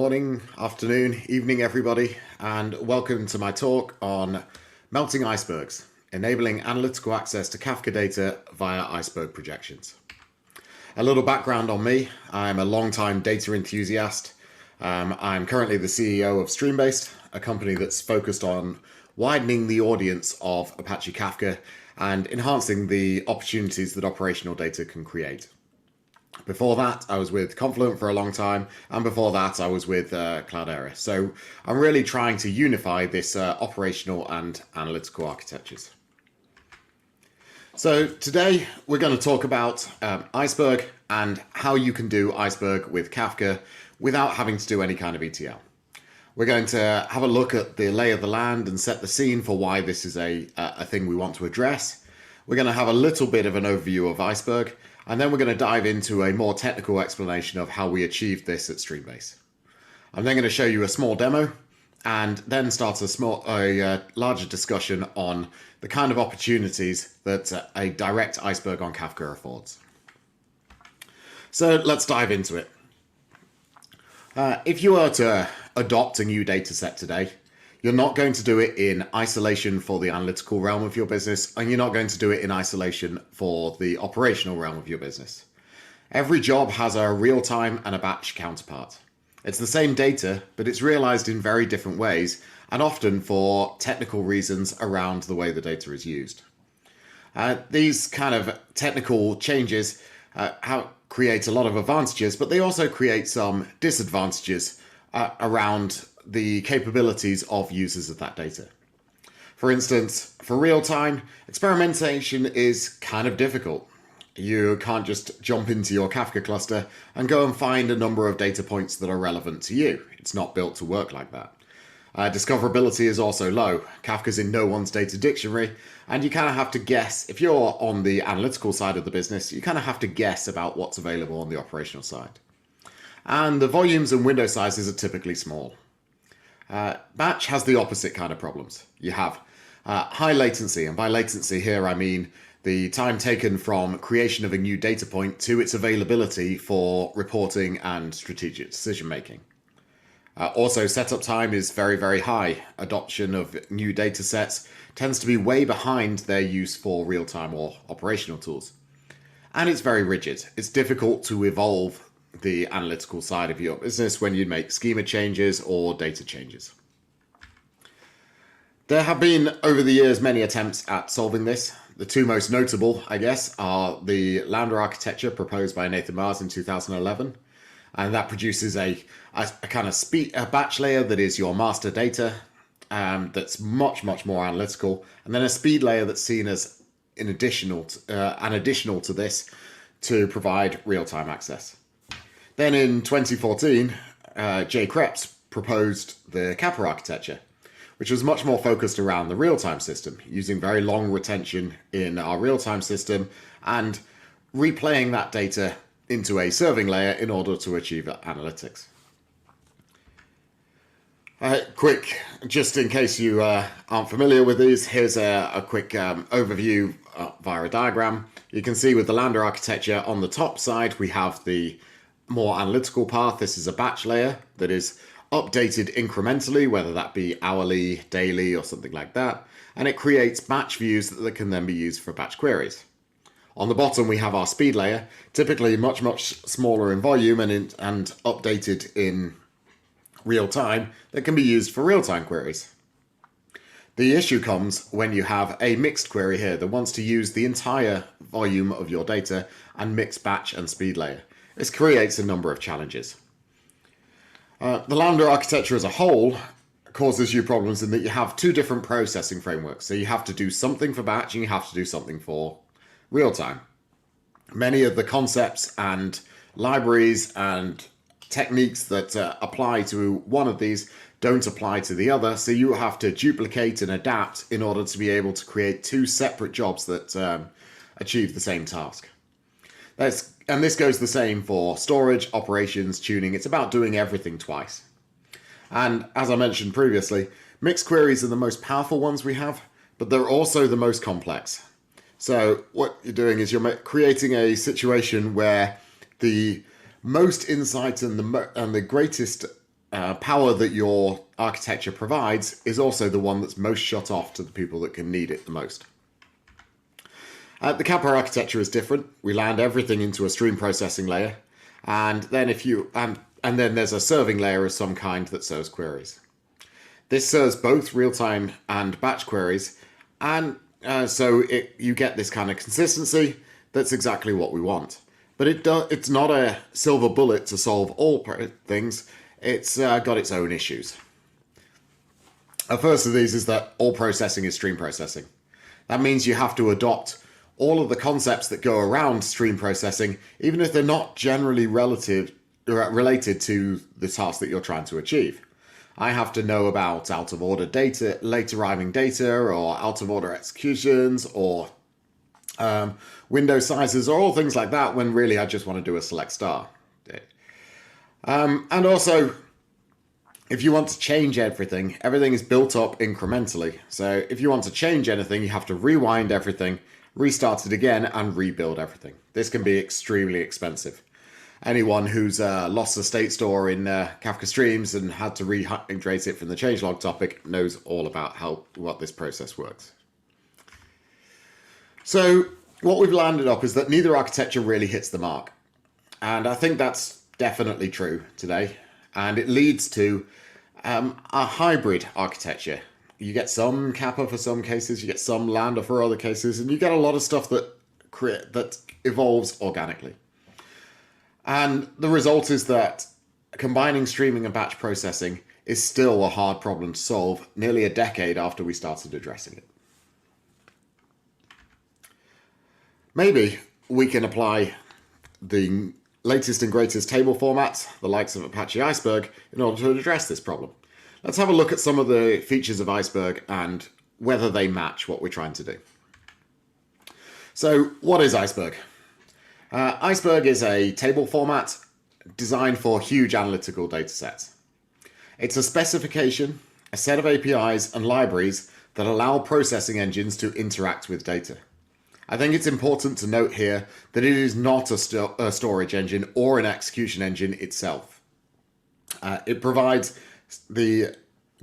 morning, afternoon, evening, everybody, and welcome to my talk on melting icebergs, enabling analytical access to Kafka data via iceberg projections. A little background on me. I'm a long-time data enthusiast. I'm currently the CEO of Streambased, a company that's focused on widening the audience of Apache Kafka and enhancing the opportunities that operational data can create. Before that, I was with Confluent for a long time, and before that, I was with Cloudera. So I'm really trying to unify this operational and analytical architectures. So today, we're going to talk about Iceberg and how you can do Iceberg with Kafka without having to do any kind of ETL. We're going to have a look at the lay of the land and set the scene for why this is a thing we want to address. We're going to have a little bit of an overview of Iceberg, and then we're going to dive into a more technical explanation of how we achieved this at Streambased. I'm then going to show you a small demo and then start a larger discussion on the kind of opportunities that a direct Iceberg on Kafka affords. So let's dive into it. If you were to adopt a new data set today, you're not going to do it in isolation for the analytical realm of your business, and you're not going to do it in isolation for the operational realm of your business. Every job has a real-time and a batch counterpart. It's the same data, but it's realized in very different ways, and often for technical reasons around the way the data is used. These kind of technical changes create a lot of advantages, but they also create some disadvantages around the capabilities of users of that data. For instance, for real-time, experimentation is kind of difficult. You can't just jump into your Kafka cluster and go and find a number of data points that are relevant to you. It's not built to work like that. Discoverability is also low. Kafka's in no one's data dictionary, and you kind of have to guess. If you're on the analytical side of the business, you kind of have to guess about what's available on the operational side. And the volumes and window sizes are typically small. Batch has the opposite kind of problems. You have high latency, and by latency here I mean the time taken from creation of a new data point to its availability for reporting and strategic decision making. Also, setup time is very, very high. Adoption of new data sets tends to be way behind their use for real-time or operational tools. And it's very rigid. It's difficult to evolve the analytical side of your business when you make schema changes or data changes. There have been, over the years, many attempts at solving this. The two most notable, I guess, are the Lambda architecture proposed by Nathan Mars in 2011. And that produces a kind of batch layer that is your master data that's much, much more analytical. And then a speed layer that's seen as an additional to this to provide real-time access. Then in 2014, Jay Krebs proposed the Kappa architecture, which was much more focused around the real-time system, using very long retention in our real-time system and replaying that data into a serving layer in order to achieve analytics. Quick, just in case you aren't familiar with these, here's a quick overview via a diagram. You can see with the Lambda architecture on the top side, we have the more analytical path. This is a batch layer that is updated incrementally, whether that be hourly, daily, or something like that. And it creates batch views that can then be used for batch queries. On the bottom, we have our speed layer, typically much, much smaller in volume and updated in real time, that can be used for real-time queries. The issue comes when you have a mixed query here that wants to use the entire volume of your data and mix batch and speed layer. This creates a number of challenges. The Lambda architecture as a whole causes you problems in that you have two different processing frameworks. So you have to do something for batch and you have to do something for real time. Many of the concepts and libraries and techniques that apply to one of these don't apply to the other, so you have to duplicate and adapt in order to be able to create two separate jobs that achieve the same task. And this goes the same for storage, operations, tuning. It's about doing everything twice. And as I mentioned previously, mixed queries are the most powerful ones we have, but they're also the most complex. So what you're doing is you're creating a situation where the most insight and the greatest power that your architecture provides is also the one that's most shut off to the people that can need it the most. The Kappa architecture is different. We land everything into a stream processing layer, and then and then there's a serving layer of some kind that serves queries. This serves both real-time and batch queries, and so you get this kind of consistency that's exactly what we want. But it's not a silver bullet to solve all things. It's got its own issues. The first of these is that all processing is stream processing. That means you have to adopt all of the concepts that go around stream processing, even if they're not generally related to the task that you're trying to achieve. I have to know about out-of-order data, late arriving data, or out-of-order executions, or window sizes, or all things like that, when really I just want to do a select star. And also, if you want to change everything, everything is built up incrementally. So if you want to change anything, you have to rewind everything, restart it again, and rebuild everything. This can be extremely expensive. Anyone who's lost a state store in Kafka Streams and had to rehydrate it from the changelog topic knows all about what this process works. So what we've landed up is that neither architecture really hits the mark. And I think that's definitely true today. And it leads to a hybrid architecture. You get some Kappa for some cases, you get some Lambda for other cases, and you get a lot of stuff that evolves organically. And the result is that combining streaming and batch processing is still a hard problem to solve nearly a decade after we started addressing it. Maybe we can apply the latest and greatest table formats, the likes of Apache Iceberg, in order to address this problem. Let's have a look at some of the features of Iceberg and whether they match what we're trying to do. So what is Iceberg? Iceberg is a table format designed for huge analytical data sets. It's a specification, a set of APIs and libraries that allow processing engines to interact with data. I think it's important to note here that it is not a storage engine or an execution engine itself. It provides the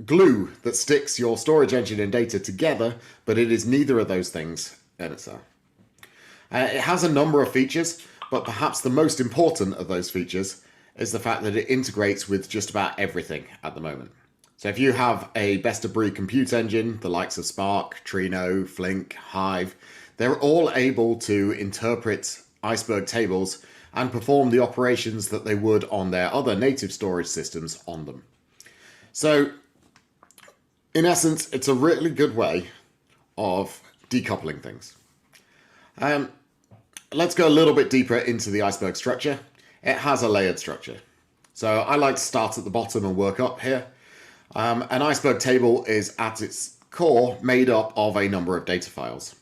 glue that sticks your storage engine and data together, but it is neither of those things in itself. It has a number of features, but perhaps the most important of those features is the fact that it integrates with just about everything at the moment. So if you have a best-of-breed compute engine, the likes of Spark, Trino, Flink, Hive, they're all able to interpret Iceberg tables and perform the operations that they would on their other native storage systems on them. So, in essence, it's a really good way of decoupling things. Let's go a little bit deeper into the Iceberg structure. It has a layered structure. So I like to start at the bottom and work up here. An Iceberg table is at its core made up of a number of data files.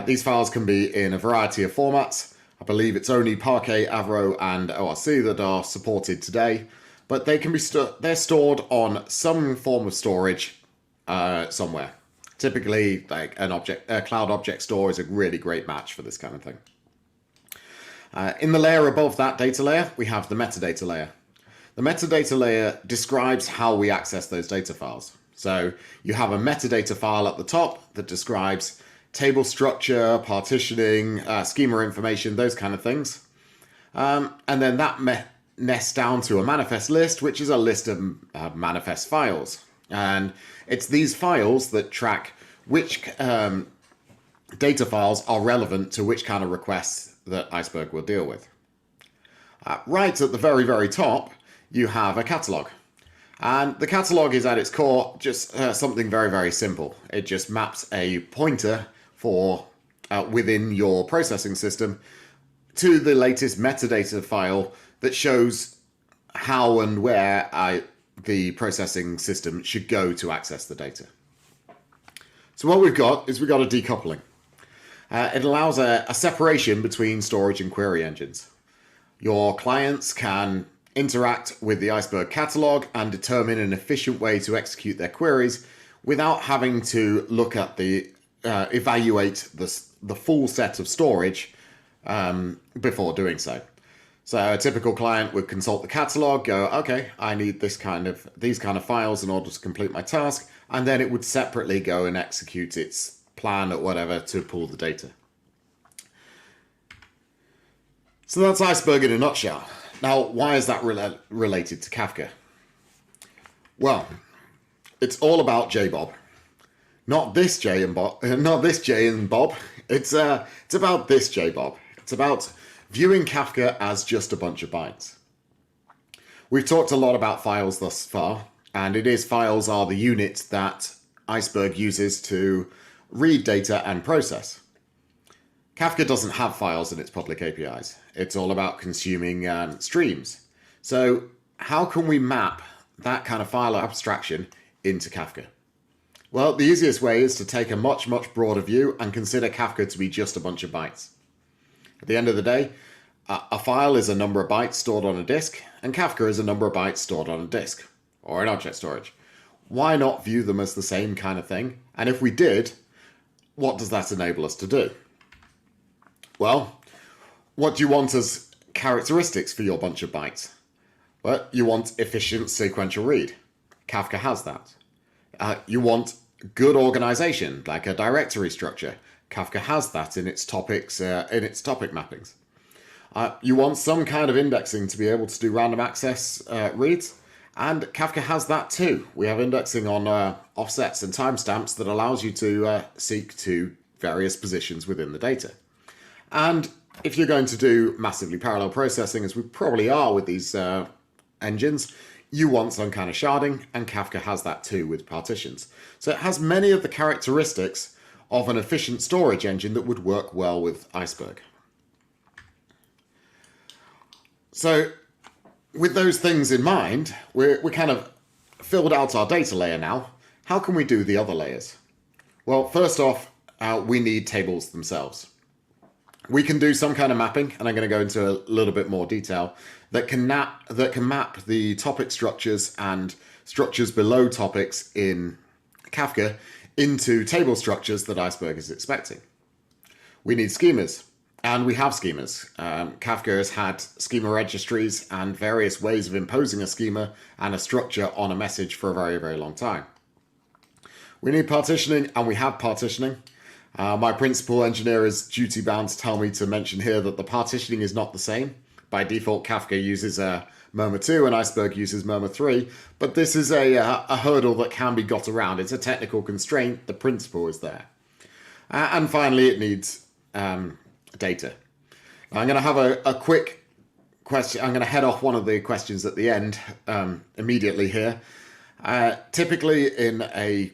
These files can be in a variety of formats. I believe it's only Parquet, Avro, and ORC that are supported today, but they can be they're stored on some form of storage somewhere. Typically, like a cloud object store is a really great match for this kind of thing. In the layer above that data layer, we have the metadata layer. The metadata layer describes how we access those data files. So you have a metadata file at the top that describes table structure, partitioning, schema information, those kind of things. And then that nests down to a manifest list, which is a list of manifest files. And it's these files that track which data files are relevant to which kind of requests that Iceberg will deal with. Right at the very, very top, you have a catalog. And the catalog is at its core just something very, very simple. It just maps a pointer for within your processing system to the latest metadata file that shows how and where the processing system should go to access the data. So what we've got is a decoupling. It allows a separation between storage and query engines. Your clients can interact with the Iceberg catalog and determine an efficient way to execute their queries without having to look at evaluate the full set of storage before doing so. So a typical client would consult the catalog, go, okay, I need these kind of files in order to complete my task, and then it would separately go and execute its plan or whatever to pull the data. So that's Iceberg in a nutshell. Now, why is that related to Kafka? Well, it's all about JBob. Not this J and Bob. Not this J and Bob. It's about this JBob. It's about viewing Kafka as just a bunch of bytes. We've talked a lot about files thus far, and files are the unit that Iceberg uses to read data and process. Kafka doesn't have files in its public APIs. It's all about consuming streams. So how can we map that kind of file abstraction into Kafka? Well, the easiest way is to take a much, much broader view and consider Kafka to be just a bunch of bytes. At the end of the day, a file is a number of bytes stored on a disk, and Kafka is a number of bytes stored on a disk, or in object storage. Why not view them as the same kind of thing? And if we did, what does that enable us to do? Well, what do you want as characteristics for your bunch of bytes? Well, you want efficient sequential read. Kafka has that. You want good organization, like a directory structure. Kafka has that in its topics, in its topic mappings. You want some kind of indexing to be able to do random access reads, and Kafka has that too. We have indexing on offsets and timestamps that allows you to seek to various positions within the data. And if you're going to do massively parallel processing, as we probably are with these engines, you want some kind of sharding, and Kafka has that too with partitions. So it has many of the characteristics of an efficient storage engine that would work well with Iceberg. So with those things in mind, we kind of filled out our data layer now. How can we do the other layers? Well, first off, we need tables themselves. We can do some kind of mapping, and I'm going to go into a little bit more detail, that can map the topic structures and structures below topics in Kafka into table structures that Iceberg is expecting. We need schemas, and we have schemas. Kafka has had schema registries and various ways of imposing a schema and a structure on a message for a very, very long time. We need partitioning, and we have partitioning. My principal engineer is duty bound to tell me to mention here that the partitioning is not the same. By default, Kafka uses Murmur 2 and Iceberg uses Murmur 3, but this is a hurdle that can be got around. It's a technical constraint. The principle is there. And finally, it needs data. Now, I'm going to have a quick question. I'm going to head off one of the questions at the end immediately here. Typically in a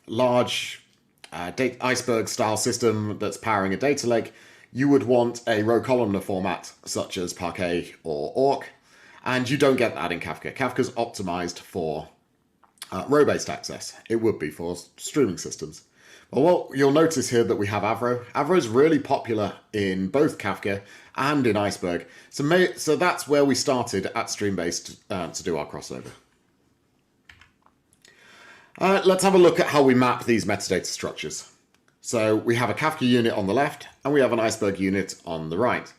large Iceberg style system that's powering a data lake, you would want a row columnar format such as Parquet or Awk, and you don't get that in Kafka. Kafka's optimized for row-based access. It would be for streaming systems. Well, you'll notice here that we have Avro. Avro is really popular in both Kafka and in Iceberg. So that's where we started at Streambased to do our crossover. Let's have a look at how we map these metadata structures. So we have a Kafka unit on the left, and we have an Iceberg unit on the right.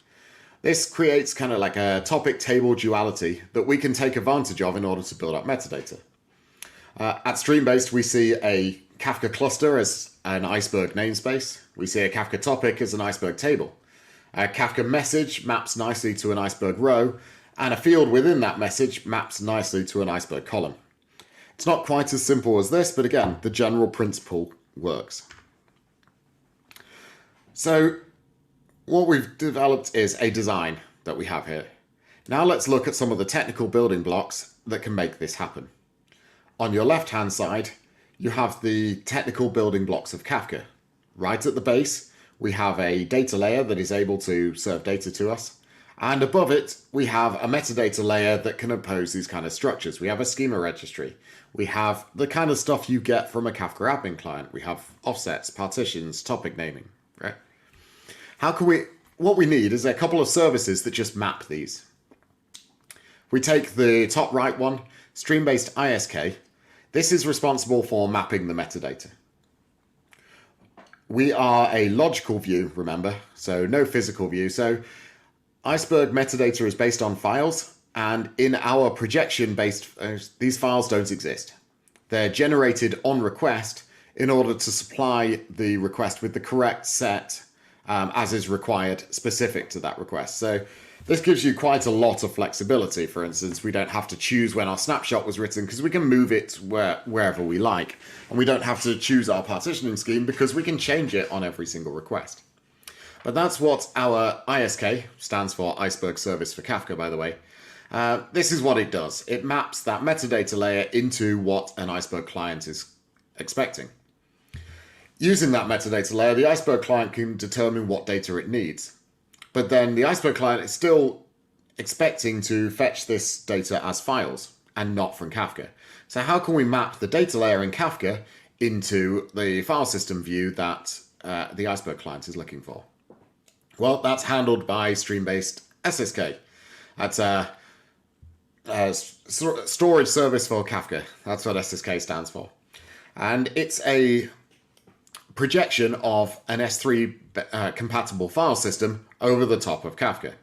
This creates kind of like a topic table duality that we can take advantage of in order to build up metadata. At Streambased, we see a Kafka cluster as an Iceberg namespace. We see a Kafka topic as an Iceberg table. A Kafka message maps nicely to an Iceberg row, and a field within that message maps nicely to an Iceberg column. It's not quite as simple as this, but again, the general principle works. So what we've developed is a design that we have here. Now let's look at some of the technical building blocks that can make this happen. On your left-hand side, you have the technical building blocks of Kafka. Right at the base, we have a data layer that is able to serve data to us. And above it, we have a metadata layer that can impose these kind of structures. We have a schema registry. We have the kind of stuff you get from a Kafka admin client. We have offsets, partitions, topic naming, right? What we need is a couple of services that just map these. We take the top right one, Streambased ISK. This is responsible for mapping the metadata. We are a logical view, remember, so no physical view. So Iceberg metadata is based on files, and in our projection-based, these files don't exist. They're generated on request in order to supply the request with the correct set as is required specific to that request. So this gives you quite a lot of flexibility. For instance, we don't have to choose when our snapshot was written because we can move it wherever we like. And we don't have to choose our partitioning scheme because we can change it on every single request. But that's what our ISK stands for, Iceberg Service for Kafka, by the way. This is what it does. It maps that metadata layer into what an Iceberg client is expecting. Using that metadata layer, the Iceberg client can determine what data it needs. But then the Iceberg client is still expecting to fetch this data as files and not from Kafka. So how can we map the data layer in Kafka into the file system view that the Iceberg client is looking for? Well, that's handled by Streambased SSK. That's a storage service for Kafka. That's what SSK stands for. And it's a projection of an S3 compatible file system over the top of Kafka.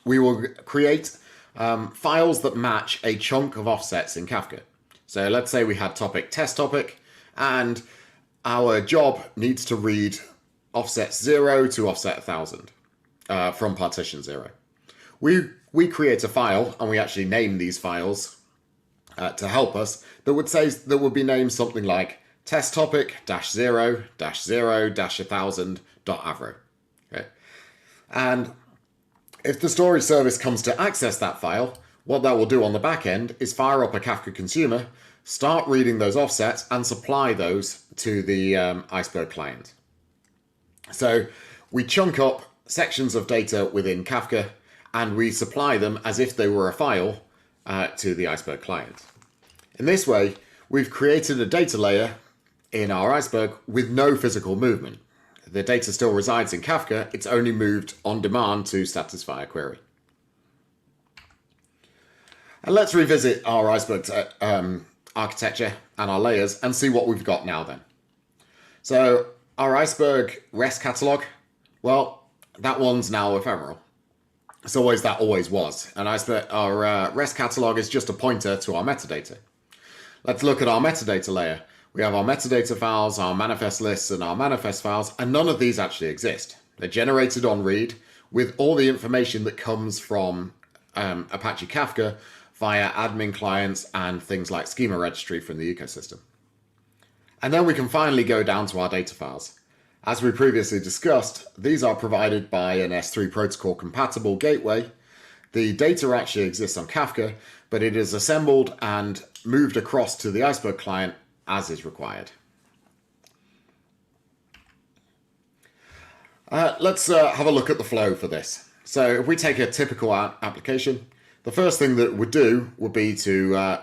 We will create files that match a chunk of offsets in Kafka. So let's say we had topic test topic, and our job needs to read offset 0 to offset 1000 from partition 0. We create a file, and we actually name these files to help us, that would be named something like test topic -0 -0 -1000.avro. Okay. And if the storage service comes to access that file, what that will do on the back end is fire up a Kafka consumer, start reading those offsets, and supply those to the Iceberg client. So we chunk up sections of data within Kafka, and we supply them as if they were a file to the Iceberg client. In this way, we've created a data layer in our Iceberg with no physical movement. The data still resides in Kafka, it's only moved on demand to satisfy a query. And let's revisit our Iceberg architecture and our layers and see what we've got now then. So our Iceberg REST catalog, well, that one's now ephemeral. That always was. And our REST catalog is just a pointer to our metadata. Let's look at our metadata layer. We have our metadata files, our manifest lists, and our manifest files, and none of these actually exist. They're generated on read with all the information that comes from Apache Kafka via admin clients and things like schema registry from the ecosystem. And then we can finally go down to our data files. As we previously discussed, these are provided by an S3 protocol compatible gateway. The data actually exists on Kafka, but it is assembled and moved across to the Iceberg client as is required. Let's have a look at the flow for this. So if we take a typical application, the first thing that it would do would be to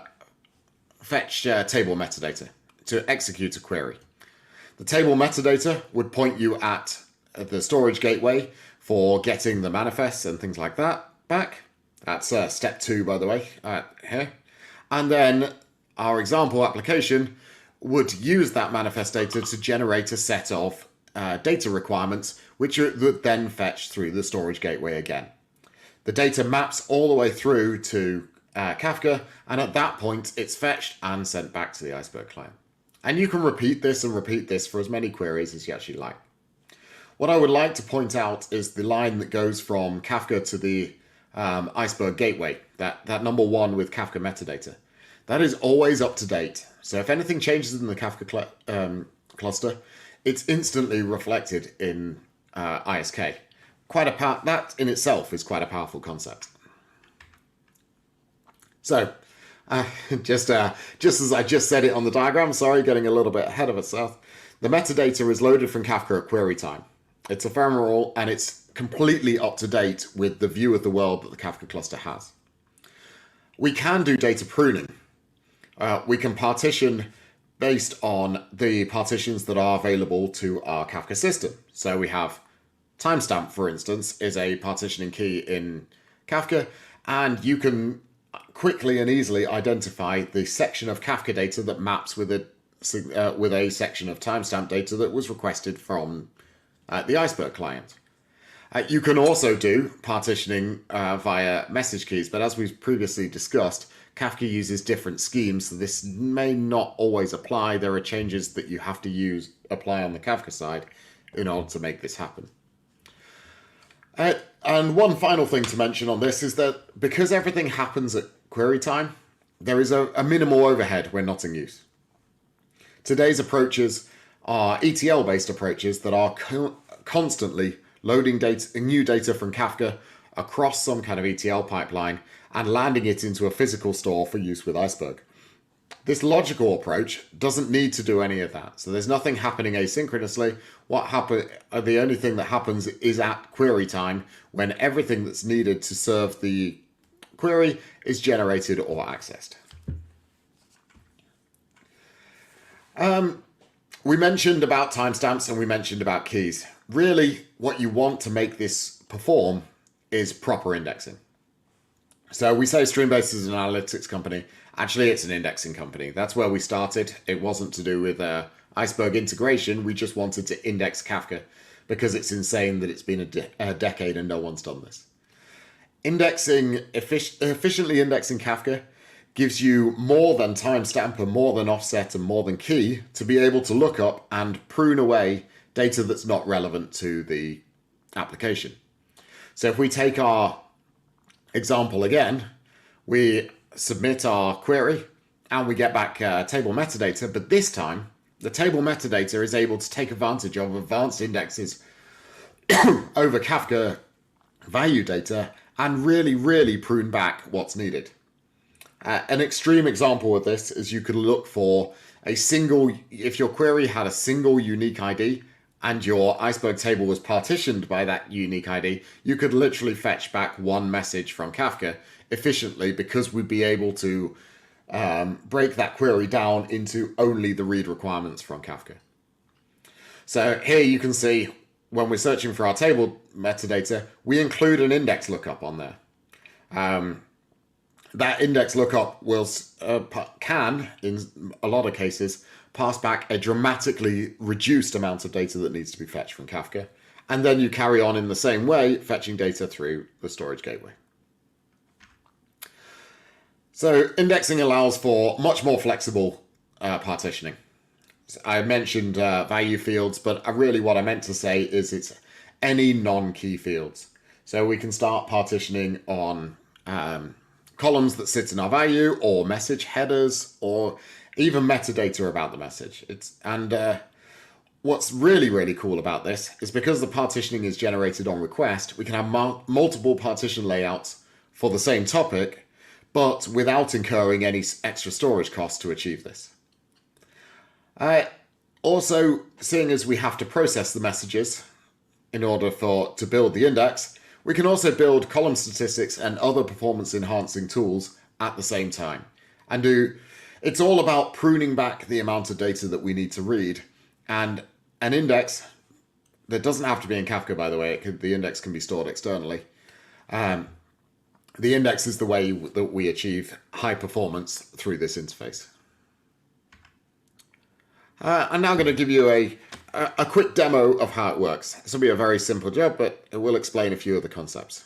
fetch table metadata to execute a query. The table metadata would point you at the storage gateway for getting the manifests and things like that back. That's step 2, by the way, here. And then our example application would use that manifest data to generate a set of data requirements, which would then fetch through the storage gateway again. The data maps all the way through to Kafka, and at that point, it's fetched and sent back to the Iceberg client. And you can repeat this for as many queries as you actually like. What I would like to point out is the line that goes from Kafka to the Iceberg gateway, that number 1 with Kafka metadata. That is always up to date. So if anything changes in the Kafka cluster, it's instantly reflected in ISK. That in itself is quite a powerful concept. So just as I just said it on the diagram, sorry, getting a little bit ahead of itself. The metadata is loaded from Kafka at query time. It's ephemeral and it's completely up to date with the view of the world that the Kafka cluster has. We can do data pruning. We can partition based on the partitions that are available to our Kafka system. So we have timestamp, for instance, is a partitioning key in Kafka, and you can quickly and easily identify the section of Kafka data that maps with a section of timestamp data that was requested from the Iceberg client. You can also do partitioning via message keys, but as we've previously discussed, Kafka uses different schemes, so this may not always apply. There are changes that you have to apply on the Kafka side in order to make this happen. And one final thing to mention on this is that because everything happens at query time, there is a minimal overhead when not in use. Today's approaches are ETL-based approaches that are constantly loading new data from Kafka across some kind of ETL pipeline and landing it into a physical store for use with Iceberg. This logical approach doesn't need to do any of that. So there's nothing happening asynchronously. The only thing that happens is at query time, when everything that's needed to serve the query is generated or accessed. We mentioned about timestamps and we mentioned about keys. Really, what you want to make this perform is proper indexing. So we say Streambased is an analytics company. Actually, it's an indexing company. That's where we started. It wasn't to do with Iceberg integration. We just wanted to index Kafka because it's insane that it's been a decade and no one's done this. Efficiently indexing Kafka gives you more than timestamp and more than offset and more than key to be able to look up and prune away data that's not relevant to the application. So if we take our example again, we submit our query and we get back table metadata, but this time the table metadata is able to take advantage of advanced indexes over Kafka value data and really prune back what's needed. An extreme example of this is you could look for if your query had a single unique ID and your Iceberg table was partitioned by that unique ID, you could literally fetch back one message from Kafka efficiently because we'd be able to break that query down into only the read requirements from Kafka. So here you can see when we're searching for our table metadata, we include an index lookup on there. That index lookup can, in a lot of cases, pass back a dramatically reduced amount of data that needs to be fetched from Kafka. And then you carry on in the same way, fetching data through the storage gateway. So indexing allows for much more flexible partitioning. I mentioned value fields, but really what I meant to say is it's any non-key fields. So we can start partitioning on columns that sit in our value, or message headers, or even metadata about the message. What's really cool about this is because the partitioning is generated on request, we can have multiple partition layouts for the same topic, but without incurring any extra storage costs to achieve this. Also, seeing as we have to process the messages in order to build the index, we can also build column statistics and other performance enhancing tools at the same time. It's all about pruning back the amount of data that we need to read. And an index that doesn't have to be in Kafka, by the way, the index can be stored externally. The index is the way that we achieve high performance through this interface. I'm now going to give you a quick demo of how it works. This will be a very simple job, but it will explain a few of the concepts.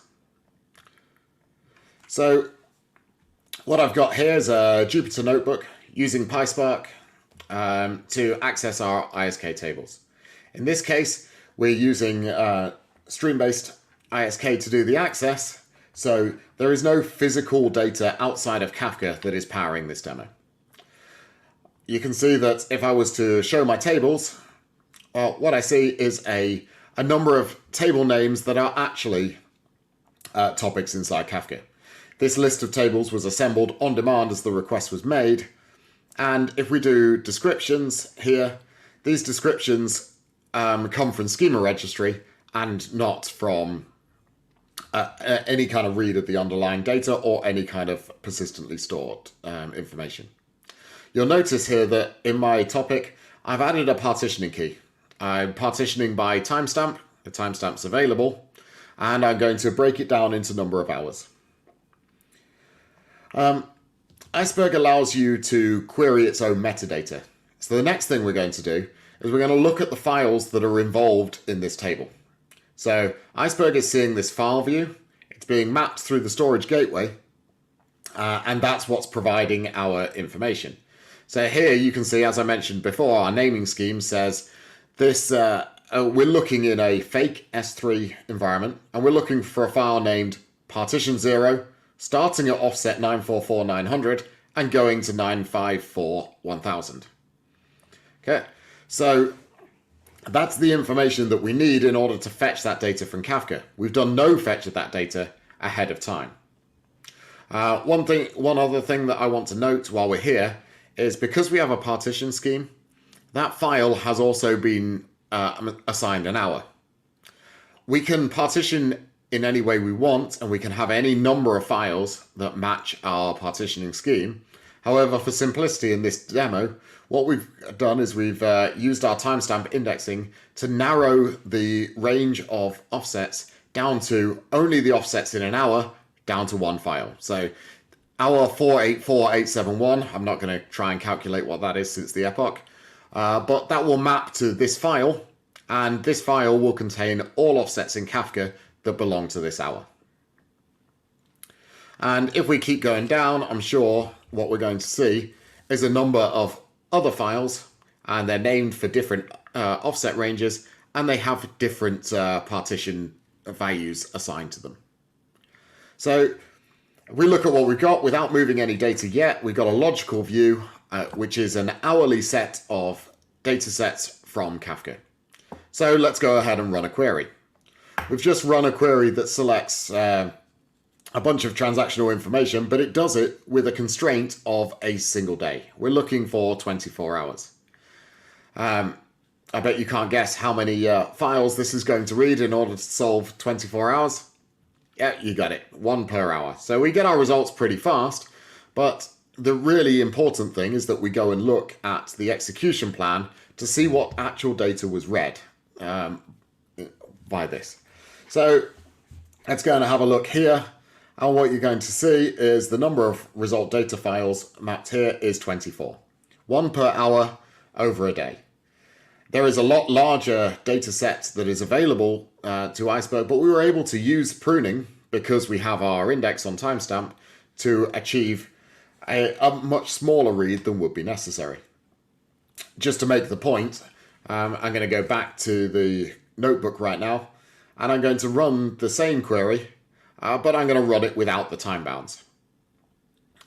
So what I've got here is a Jupyter notebook using PySpark to access our ISK tables. In this case, we're using Streambased ISK to do the access, so there is no physical data outside of Kafka that is powering this demo. You can see that if I was to show my tables, what I see is a number of table names that are actually topics inside Kafka. This list of tables was assembled on demand as the request was made. And if we do descriptions here, these descriptions come from schema registry and not from any kind of read of the underlying data or any kind of persistently stored information. You'll notice here that in my topic, I've added a partitioning key. I'm partitioning by timestamp. The timestamp's available, and I'm going to break it down into number of hours. Iceberg allows you to query its own metadata. So the next thing we're going to do is we're going to look at the files that are involved in this table. So Iceberg is seeing this file view. It's being mapped through the storage gateway, and that's what's providing our information. So here you can see, as I mentioned before, our naming scheme says this. We're looking in a fake S3 environment, and we're looking for a file named partition 0, starting at offset 944,900 and going to 954,1000. Okay, so that's the information that we need in order to fetch that data from Kafka. We've done no fetch of that data ahead of time. One other thing that I want to note while we're here is because we have a partition scheme, that file has also been assigned an hour. We can partition in any way we want, and we can have any number of files that match our partitioning scheme. However, for simplicity in this demo, what we've done is we've used our timestamp indexing to narrow the range of offsets down to only the offsets in an hour, down to one file. So hour 484871, I'm not going to try and calculate what that is since the epoch, but that will map to this file, and this file will contain all offsets in Kafka that belong to this hour. And if we keep going down, I'm sure what we're going to see is a number of other files, and they're named for different offset ranges, and they have different partition values assigned to them. So if we look at what we've got without moving any data yet, we've got a logical view, which is an hourly set of data sets from Kafka. So let's go ahead and run a query. We've just run a query that selects a bunch of transactional information, but it does it with a constraint of a single day. We're looking for 24 hours. I bet you can't guess how many files this is going to read in order to solve 24 hours. Yeah, you got it, 1 per hour. So we get our results pretty fast, but the really important thing is that we go and look at the execution plan to see what actual data was read by this. So let's go and have a look here. And what you're going to see is the number of result data files mapped here is 24. 1 per hour over a day. There is a lot larger data set that is available to Iceberg, but we were able to use pruning because we have our index on timestamp to achieve a much smaller read than would be necessary. Just to make the point, I'm going to go back to the notebook right now, and I'm going to run the same query, but I'm going to run it without the time bounds.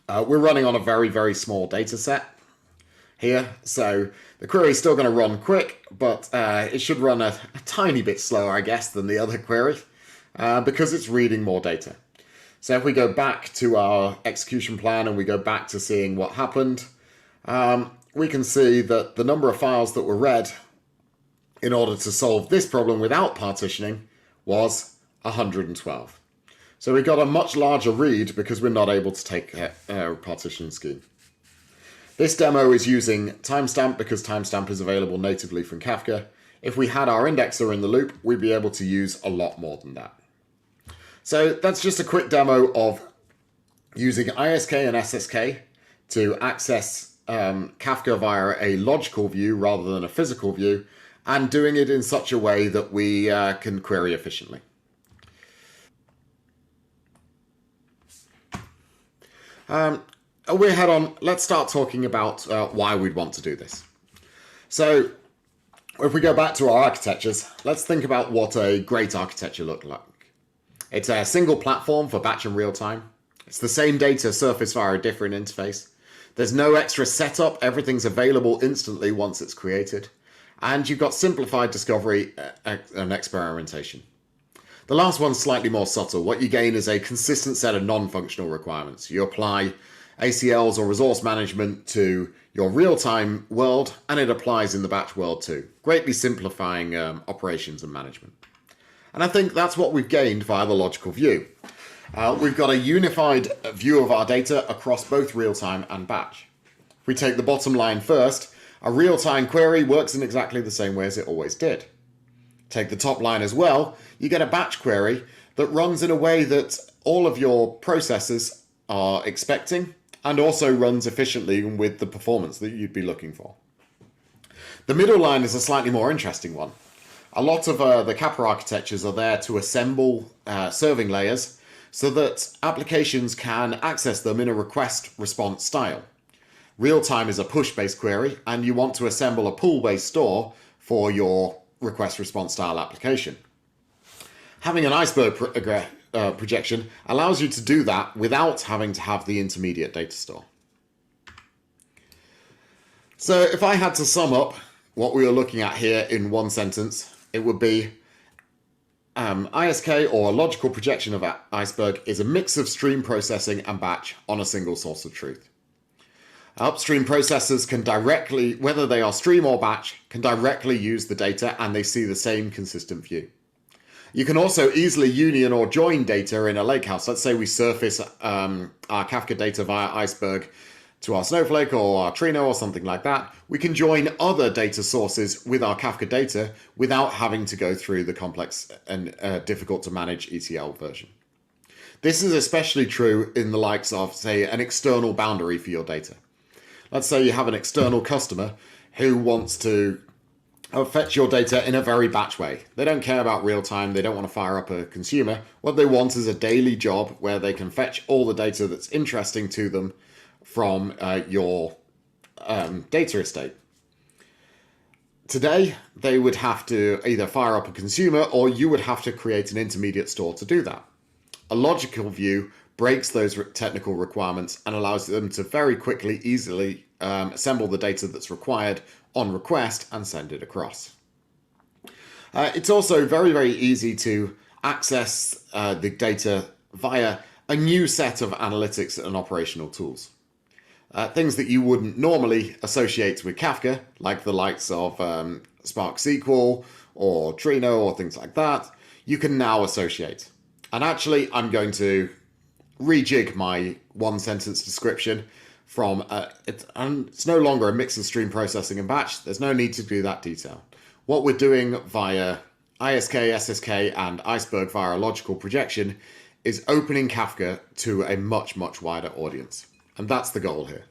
We're running on a very, very small data set here, so the query is still going to run quick, but it should run a tiny bit slower, I guess, than the other query, because it's reading more data. So if we go back to our execution plan and we go back to seeing what happened, we can see that the number of files that were read in order to solve this problem without partitioning was 112. So we got a much larger read because we're not able to take a partition scheme. This demo is using timestamp because timestamp is available natively from Kafka. If we had our indexer in the loop, we'd be able to use a lot more than that. So that's just a quick demo of using ISK and SSK to access Kafka via a logical view rather than a physical view, and doing it in such a way that we can query efficiently. Let's start talking about why we'd want to do this. So if we go back to our architectures, let's think about what a great architecture looked like. It's a single platform for batch and real time. It's the same data surfaced via a different interface. There's no extra setup. Everything's available instantly once it's created. And you've got simplified discovery and experimentation. The last one's slightly more subtle. What you gain is a consistent set of non-functional requirements. You apply ACLs or resource management to your real-time world, and it applies in the batch world too, greatly simplifying operations and management. And I think that's what we've gained via the logical view. We've got a unified view of our data across both real-time and batch. If we take the bottom line first, a real-time query works in exactly the same way as it always did. Take the top line as well, you get a batch query that runs in a way that all of your processes are expecting and also runs efficiently with the performance that you'd be looking for. The middle line is a slightly more interesting one. A lot of the Kappa architectures are there to assemble serving layers so that applications can access them in a request response style. Real-time is a push-based query, and you want to assemble a pull-based store for your request response style application. Having an iceberg projection allows you to do that without having to have the intermediate data store. So if I had to sum up what we are looking at here in one sentence, it would be ISK, or logical projection of Iceberg, is a mix of stream processing and batch on a single source of truth. Upstream processors can directly, whether they are stream or batch, can directly use the data and they see the same consistent view. You can also easily union or join data in a lakehouse. Let's say we surface our Kafka data via Iceberg to our Snowflake or our Trino or something like that. We can join other data sources with our Kafka data without having to go through the complex and difficult to manage ETL version. This is especially true in the likes of, say, an external boundary for your data. Let's say you have an external customer who wants to fetch your data in a very batch way. They don't care about real time. They don't want to fire up a consumer. What they want is a daily job where they can fetch all the data that's interesting to them from your data estate. Today, they would have to either fire up a consumer or you would have to create an intermediate store to do that. A logical view breaks those technical requirements and allows them to very quickly, easily assemble the data that's required on request and send it across. It's also very, very easy to access the data via a new set of analytics and operational tools. Things that you wouldn't normally associate with Kafka, like the likes of Spark SQL or Trino or things like that, you can now associate. And actually, I'm going to rejig my one sentence description from it's no longer a mix of stream processing and batch. There's no need to do that detail. What we're doing via ISK, SSK, and Iceberg via a logical projection is opening Kafka to a much, much wider audience. And that's the goal here.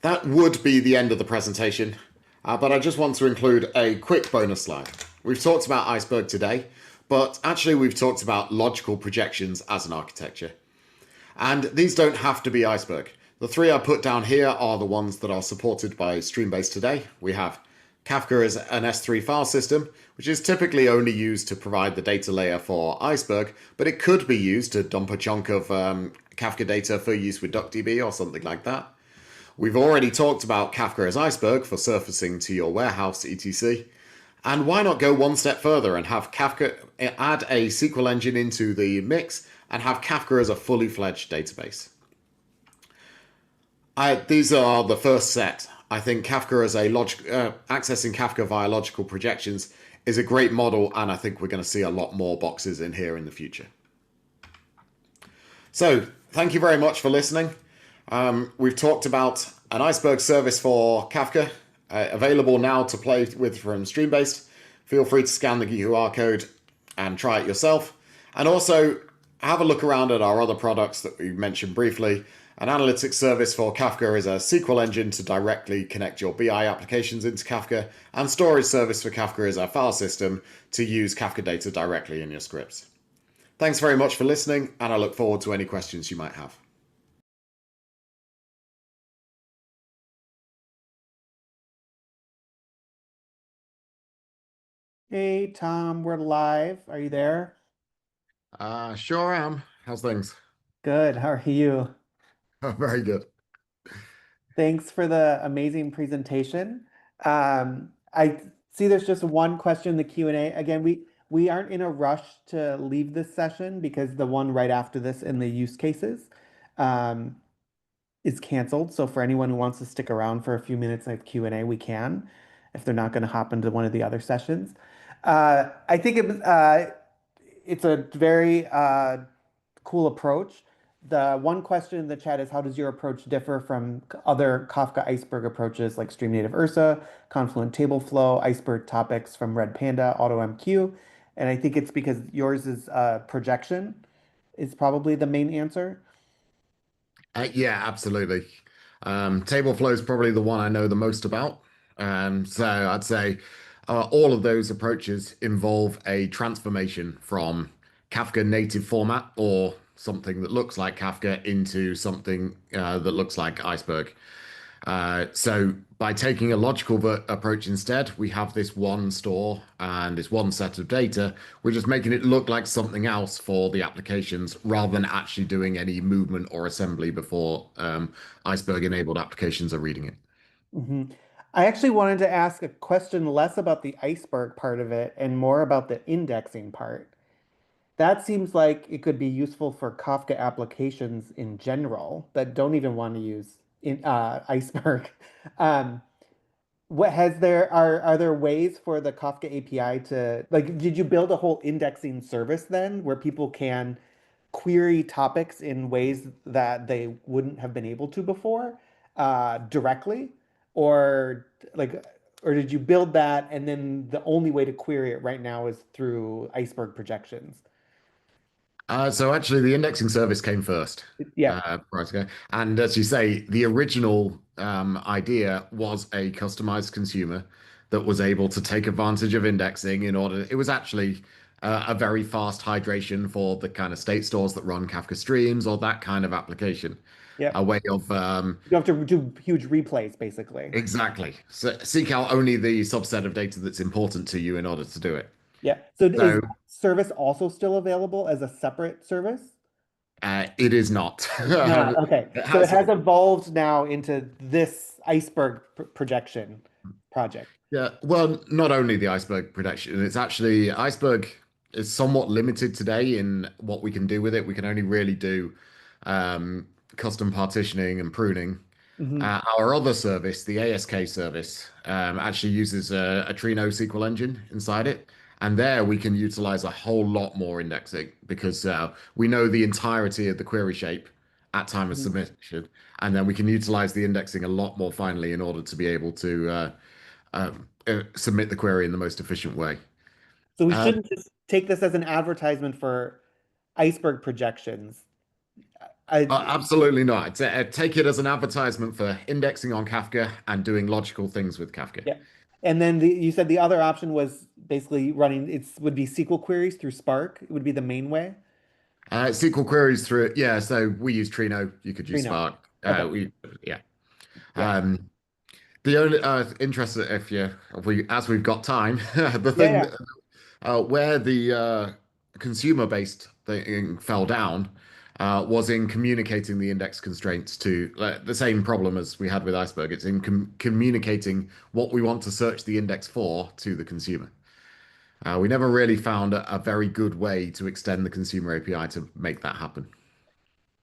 That would be the end of the presentation, but I just want to include a quick bonus slide. We've talked about Iceberg today, but actually we've talked about logical projections as an architecture. And these don't have to be Iceberg. The three I put down here are the ones that are supported by Streambased today. We have Kafka as an S3 file system, which is typically only used to provide the data layer for Iceberg, but it could be used to dump a chunk of Kafka data for use with DuckDB or something like that. We've already talked about Kafka as Iceberg for surfacing to your warehouse, etc. And why not go one step further and have Kafka add a SQL engine into the mix and have Kafka as a fully fledged database. These are the first set. I think Kafka as a accessing Kafka via logical projections is a great model, and I think we're going to see a lot more boxes in here in the future. So thank you very much for listening. We've talked about an Iceberg service for Kafka, available now to play with from Streambased. Feel free to scan the QR code and try it yourself. And also have a look around at our other products that we mentioned briefly. An analytics service for Kafka is a SQL engine to directly connect your BI applications into Kafka, and storage service for Kafka is a file system to use Kafka data directly in your scripts. Thanks very much for listening, and I look forward to any questions you might have. Hey, Tom, we're live. Are you there? Sure am. How's things? Good. How are you? Very good. Thanks for the amazing presentation. I see there's just one question in the Q&A. Again, we aren't in a rush to leave this session because the one right after this in the use cases um, is canceled. So for anyone who wants to stick around for a few minutes of Q&A, we can, if they're not going to hop into one of the other sessions. I think it's a very cool approach. The one question in the chat is, how does your approach differ from other Kafka Iceberg approaches like Stream Native Ursa, Confluent Tableflow, Iceberg topics from Red Panda, AutoMQ? And I think it's because yours is projection is probably the main answer. Yeah, absolutely. Tableflow is probably the one I know the most about. So I'd say All of those approaches involve a transformation from Kafka native format or something that looks like Kafka into something that looks like Iceberg. So by taking a logical approach instead, we have this one store and this one set of data. We're just making it look like something else for the applications rather than actually doing any movement or assembly before Iceberg-enabled applications are reading it. Hmm. I actually wanted to ask a question less about the iceberg part of it and more about the indexing part. That seems like it could be useful for Kafka applications in general that don't even want to use Iceberg. Um, what has there are there ways for the Kafka API to like did you build a whole indexing service then where people can query topics in ways that they wouldn't have been able to before directly or like or did you build that and then the only way to query it right now is through Iceberg projections? So actually, the indexing service came first. Yeah, Right, okay. And as you say, the original idea was a customized consumer that was able to take advantage of indexing in order. It was actually a very fast hydration for the kind of state stores that run Kafka streams or that kind of application. yeah. A way of You have to do huge replays basically. exactly so seek out only the subset of data that's important to you in order to do it. Yeah. So is So that service also still available as a separate service? it is not. It's not. Okay. It So it has. has evolved now into this iceberg projection project. Yeah, well, not only the iceberg protection, it's actually iceberg is somewhat limited today in what we can do with it. We can only really do um, custom partitioning and pruning. Hmm. Our other service, the ASK service, actually uses a Trino SQL engine inside it. And there we can utilize a whole lot more indexing because we know the entirety of the query shape at time of submission. And then we can utilize the indexing a lot more finely in order to be able to submit the query in the most efficient way. So we Uh, shouldn't just take this as an advertisement for iceberg projections. I, Absolutely not. Take it as an advertisement for indexing on Kafka and doing logical things with Kafka. yeah. And then you said the other option was basically running, it's would be SQL queries through Spark. It would be the main way. SQL queries through, yeah. So we use Trino. You could use Trino. Spark. Okay. Yeah. Yeah. Um, the only interest if we as we've got time, the Yeah. thing Yeah. where the consumer-based thing fell down was in communicating the index constraints to the same problem as we had with Iceberg. It's in communicating what we want to search the index for to the consumer. We never really found a very good way to extend the consumer API to make that happen.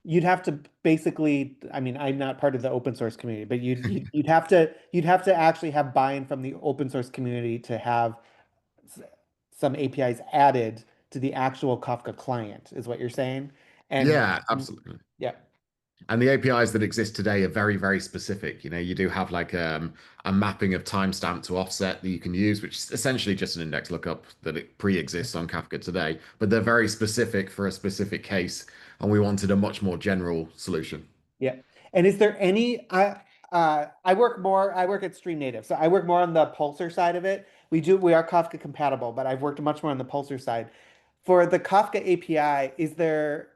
You'd have to basically, I mean, I'm not part of the open source community, but you'd have to actually have buy-in from the open source community to have s- some APIs added to the actual Kafka client, is what you're saying. And Yeah, absolutely. yeah, And the APIs that exist today are very, very specific. You know, you do have like a mapping of timestamp to offset that you can use, which is essentially just an index lookup that it pre-exists on Kafka today. But they're very specific for a specific case, and we wanted a much more general solution. yeah. And is there any I work at Stream Native, so I work more on the Pulsar side of it. We are Kafka compatible, but I've worked much more on the Pulsar side. For the Kafka API, is there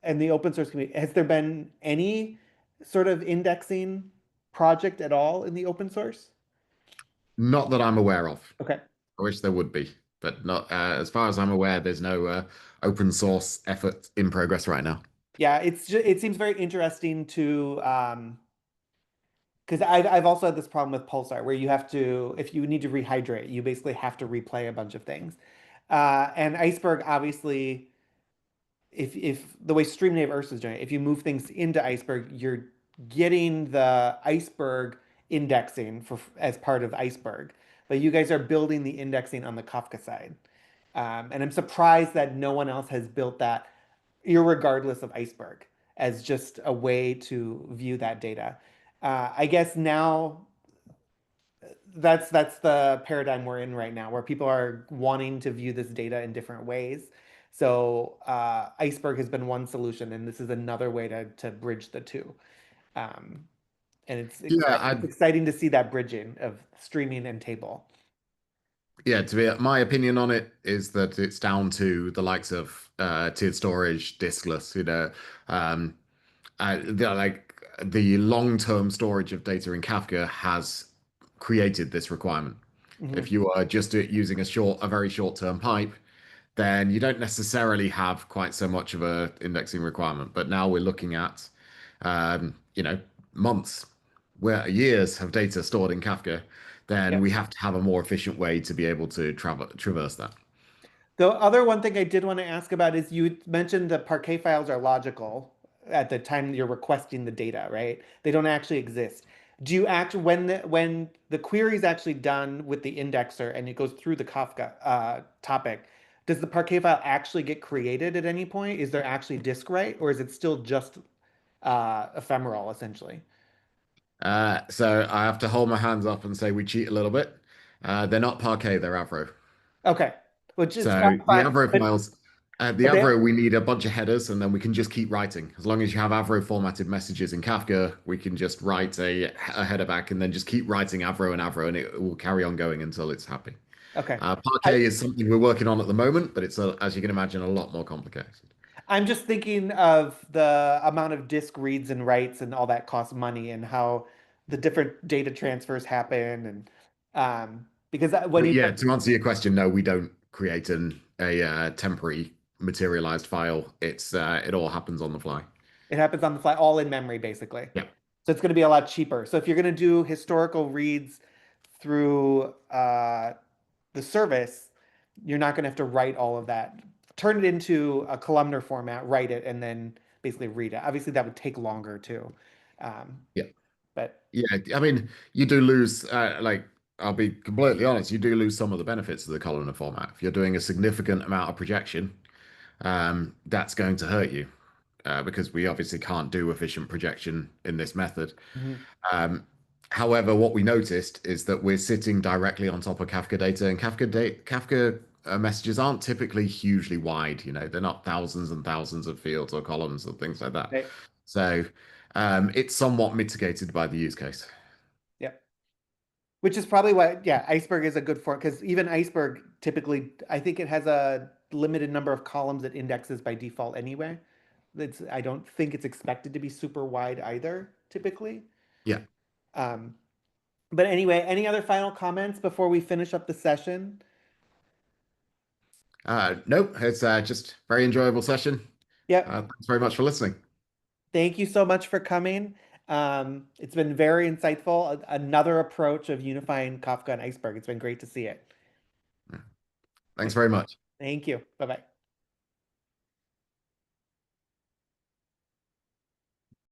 and the open source community, has there been any sort of indexing project at all in the open source? Not that I'm aware of. Okay. I wish there would be, but not as far as I'm aware, there's no open source effort in progress right now. Yeah, it seems very interesting to because I've also had this problem with Pulsar where you have to, if you need to rehydrate, you basically have to replay a bunch of things. And Iceberg, obviously, if the way Streamnative Earth is doing it, if you move things into Iceberg, you're getting the Iceberg indexing for as part of Iceberg. But you guys are building the indexing on the Kafka side. And I'm surprised that no one else has built that, irregardless of Iceberg, as just a way to view that data. I guess now that's the paradigm we're in right now, where people are wanting to view this data in different ways. So Iceberg has been one solution, and this is another way to bridge the two. Um, and Yeah, it's exciting to see that bridging of streaming and table. Yeah, to be my opinion on it is that it's down to the likes of tiered storage, diskless, um, the long-term storage of data in Kafka has created this requirement. Mhm. If you are just using a very short-term pipe, then you don't necessarily have quite so much of a indexing requirement. But now we're looking at, months, where years of data stored in Kafka, then Yep. we have to have a more efficient way to be able to traverse that. The other one thing I did want to ask about is you mentioned the Parquet files are logical at the time you're requesting the data, right? They don't actually exist. Do you actually when the query is actually done with the indexer and it goes through the Kafka topic, does the Parquet file actually get created at any point? Is there actually disk write, or is it still just ephemeral essentially? So I have to hold my hands up and say we cheat a little bit. They're not Parquet, they're Avro. Okay, which is So the fine, Avro files, the but they Avro, we need a bunch of headers, and then we can just keep writing. As long as you have Avro formatted messages in Kafka, we can just write a header back and then just keep writing Avro, and it will carry on going until it's happy. okay. I, Parquet is something we're working on at the moment, but as you can imagine, a lot more complicated. I'm just thinking of the amount of disk reads and writes and all that costs money and how the different data transfers happen and because when But you yeah, to answer your question, no, we don't create a temporary materialized file. It all happens on the fly. it happens on the fly, all in memory basically. Yeah. So it's going to be a lot cheaper. So if you're going to do historical reads through the service, you're not going to have to write all of that. Turn it into a columnar format, write it, and then basically read it. Obviously, that would take longer too. Um, Yeah. but Yeah, I mean, you do lose, I'll be completely honest, you do lose some of the benefits of the columnar format. If you're doing a significant amount of projection, that's going to hurt you because we obviously can't do efficient projection in this method. mhm, Um, However, what we noticed is that we're sitting directly on top of Kafka data, and Kafka messages aren't typically hugely wide. They're not thousands and thousands of fields or columns or things like that. right. So it's somewhat mitigated by the use case. Yeah. Which is probably why, yeah, Iceberg is a good form because even Iceberg typically, I think it has a limited number of columns it indexes by default anyway. I don't think it's expected to be super wide either, typically. Yeah. Um, but anyway, any other final comments before we finish up the session? Nope, it's just very enjoyable session. Yep. Thanks very much for listening. Thank you so much for coming. It's been very insightful. Another approach of unifying Kafka and Iceberg. It's been great to see it. Thanks very much. Thank you. Bye bye.